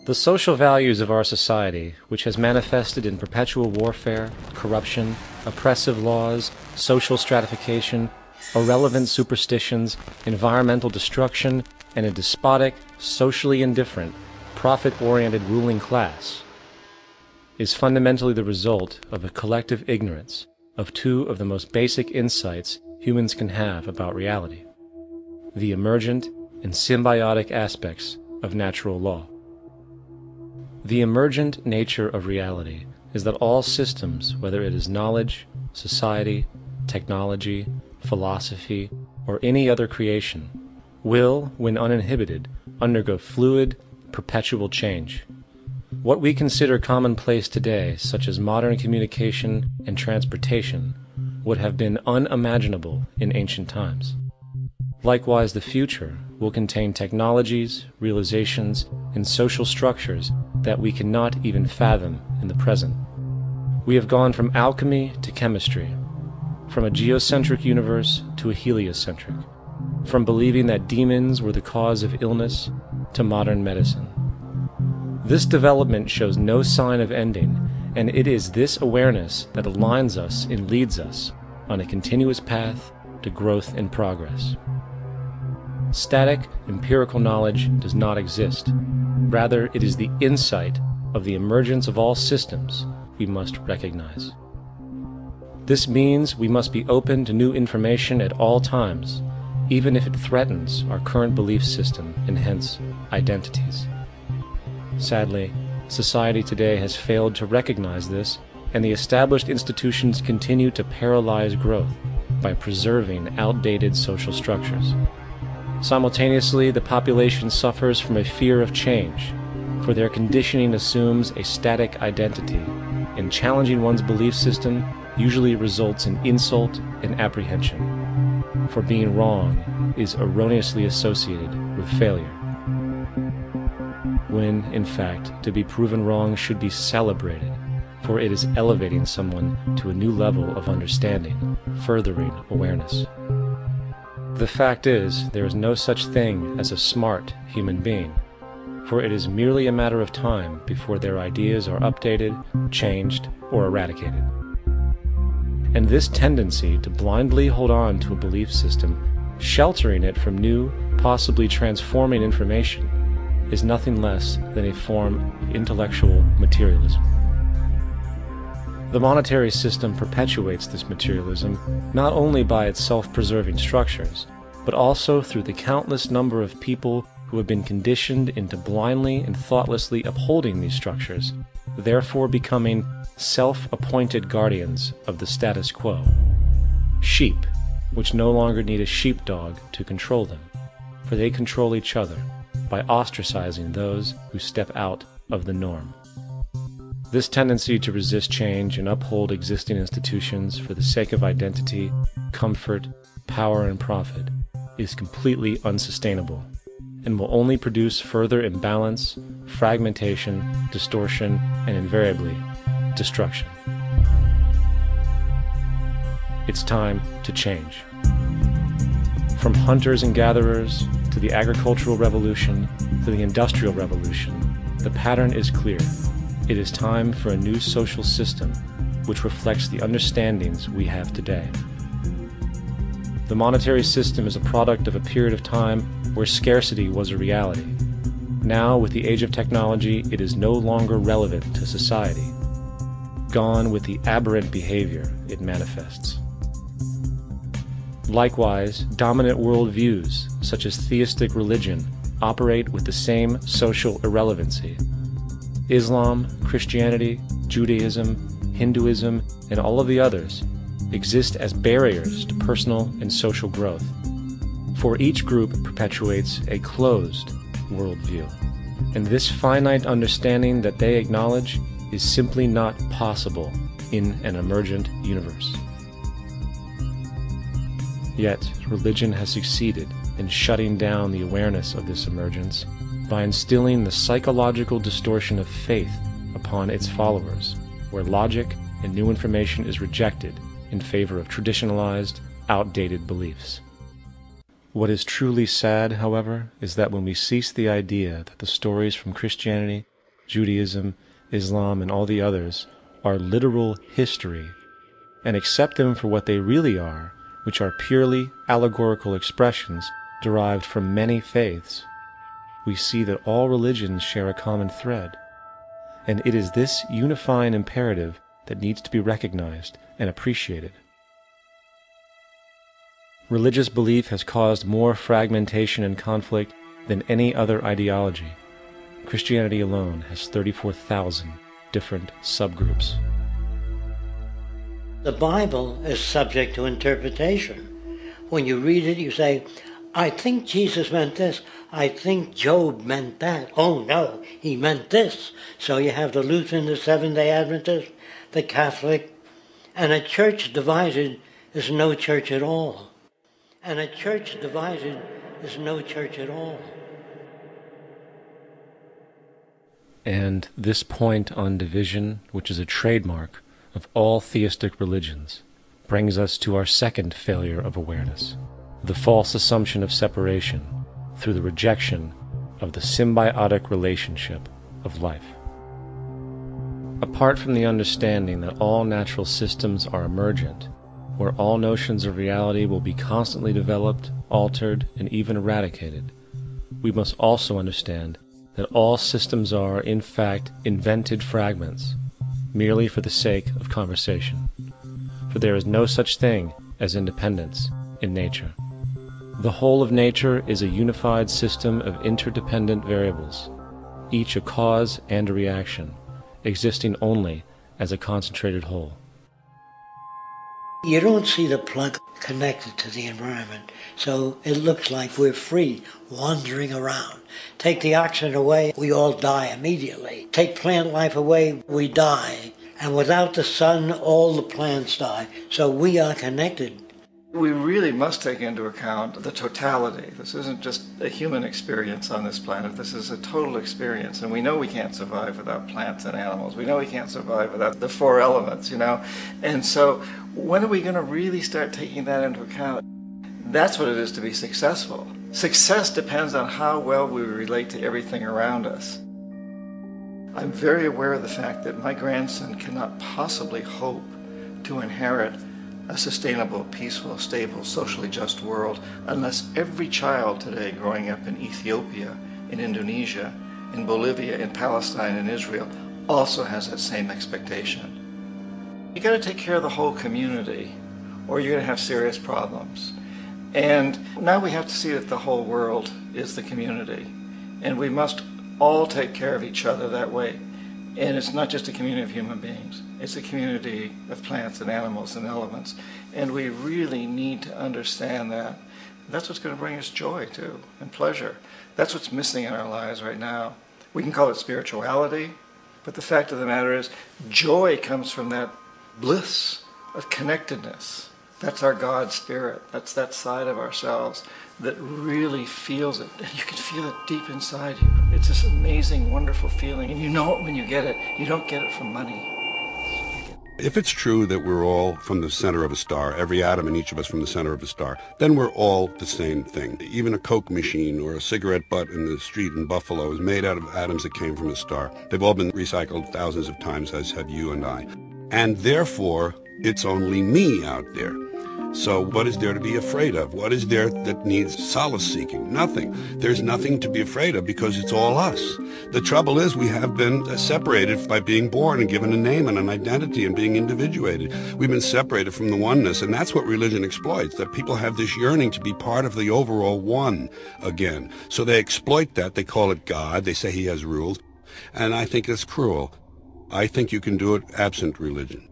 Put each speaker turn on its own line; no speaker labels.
The social values of our society, which has manifested in perpetual warfare, corruption, oppressive laws, social stratification, irrelevant superstitions, environmental destruction, and a despotic, socially indifferent, profit-oriented ruling class, is fundamentally the result of a collective ignorance of two of the most basic insights humans can have about reality: the emergent and symbiotic aspects of natural law. The emergent nature of reality is that all systems, whether it is knowledge, society, technology, philosophy, or any other creation, will, when uninhibited, undergo fluid, perpetual change. What we consider commonplace today, such as modern communication and transportation, would have been unimaginable in ancient times. Likewise, the future will contain technologies, realizations, and social structures that we cannot even fathom in the present. We have gone from alchemy to chemistry, from a geocentric universe to a heliocentric, from believing that demons were the cause of illness to modern medicine. This development shows no sign of ending, and it is this awareness that aligns us and leads us on a continuous path to growth and progress. Static, empirical knowledge does not exist. Rather, it is the insight of the emergence of all systems we must recognize. This means we must be open to new information at all times, even if it threatens our current belief system and hence identities. Sadly, society today has failed to recognize this, and the established institutions continue to paralyze growth by preserving outdated social structures. Simultaneously, the population suffers from a fear of change, for their conditioning assumes a static identity, and challenging one's belief system usually results in insult and apprehension, for being wrong is erroneously associated with failure, when, in fact, to be proven wrong should be celebrated, for it is elevating someone to a new level of understanding, furthering awareness. The fact is, there is no such thing as a smart human being, for it is merely a matter of time before their ideas are updated, changed, or eradicated. And this tendency to blindly hold on to a belief system, sheltering it from new, possibly transforming information, is nothing less than a form of intellectual materialism. The monetary system perpetuates this materialism not only by its self-preserving structures, but also through the countless number of people who have been conditioned into blindly and thoughtlessly upholding these structures, therefore becoming self-appointed guardians of the status quo. Sheep, which no longer need a sheepdog to control them, for they control each other by ostracizing those who step out of the norm. This tendency to resist change and uphold existing institutions for the sake of identity, comfort, power, and profit is completely unsustainable and will only produce further imbalance, fragmentation, distortion, and invariably, destruction. It's time to change. From hunters and gatherers to the agricultural revolution to the industrial revolution, the pattern is clear. It is time for a new social system which reflects the understandings we have today. The monetary system is a product of a period of time where scarcity was a reality. Now, with the age of technology, it is no longer relevant to society. Gone with the aberrant behavior it manifests. Likewise, dominant worldviews, such as theistic religion, operate with the same social irrelevancy. Islam, Christianity, Judaism, Hinduism, and all of the others exist as barriers to personal and social growth, for each group perpetuates a closed worldview, and this finite understanding that they acknowledge is simply not possible in an emergent universe. Yet, religion has succeeded in shutting down the awareness of this emergence by instilling the psychological distortion of faith upon its followers, where logic and new information is rejected in favor of traditionalized, outdated beliefs. What is truly sad, however, is that when we cease the idea that the stories from Christianity, Judaism, Islam, and all the others, are literal history, and accept them for what they really are, which are purely allegorical expressions derived from many faiths, we see that all religions share a common thread, and it is this unifying imperative that needs to be recognized and appreciated. Religious belief has caused more fragmentation and conflict than any other ideology. Christianity alone has 34,000 different subgroups.
The Bible is subject to interpretation. When you read it, you say, I think Jesus meant this. I think Job meant that. Oh no, he meant this. So you have the Lutheran, the Seventh-day Adventist, the Catholic, and a church divided is no church at all. And a church divided is no church at all.
And this point on division, which is a trademark of all theistic religions, brings us to our second failure of awareness, the false assumption of separation through the rejection of the symbiotic relationship of life. Apart from the understanding that all natural systems are emergent, where all notions of reality will be constantly developed, altered, and even eradicated, we must also understand that all systems are, in fact, invented fragments, merely for the sake of conversation. For there is no such thing as independence in nature. The whole of nature is a unified system of interdependent variables, each a cause and a reaction, existing only as a concentrated whole.
You don't see the plug connected to the environment, so it looks like we're free, wandering around. Take the oxygen away, we all die immediately. Take plant life away, we die. And without the sun, all the plants die. So we are connected.
We really must take into account the totality. This isn't just a human experience on this planet. This is a total experience. And we know we can't survive without plants and animals. We know we can't survive without the four elements, And so when are we going to really start taking that into account? That's what it is to be successful. Success depends on how well we relate to everything around us. I'm very aware of the fact that my grandson cannot possibly hope to inherit a sustainable, peaceful, stable, socially just world unless every child today growing up in Ethiopia, in Indonesia, in Bolivia, in Palestine, in Israel also has that same expectation. You got to take care of the whole community or you're going to have serious problems. And now we have to see that the whole world is the community, and we must all take care of each other that way. And it's not just a community of human beings. It's a community of plants and animals and elements. And we really need to understand that. That's what's going to bring us joy, too, and pleasure. That's what's missing in our lives right now. We can call it spirituality, but the fact of the matter is, joy comes from that bliss of connectedness. That's our God spirit. That's that side of ourselves that really feels it. And you can feel it deep inside you. It's this amazing, wonderful feeling. And you know it when you get it. You don't get it from money.
If it's true that we're all from the center of a star, every atom in each of us from the center of a star, then we're all the same thing. Even a Coke machine or a cigarette butt in the street in Buffalo is made out of atoms that came from a star. They've all been recycled thousands of times, as have you and I. And therefore, it's only me out there. So what is there to be afraid of? What is there that needs solace-seeking? Nothing. There's nothing to be afraid of because it's all us. The trouble is we have been separated by being born and given a name and an identity and being individuated. We've been separated from the oneness, and that's what religion exploits, that people have this yearning to be part of the overall one again. So they exploit that. They call it God. They say he has rules. And I think it's cruel. I think you can do it absent religion.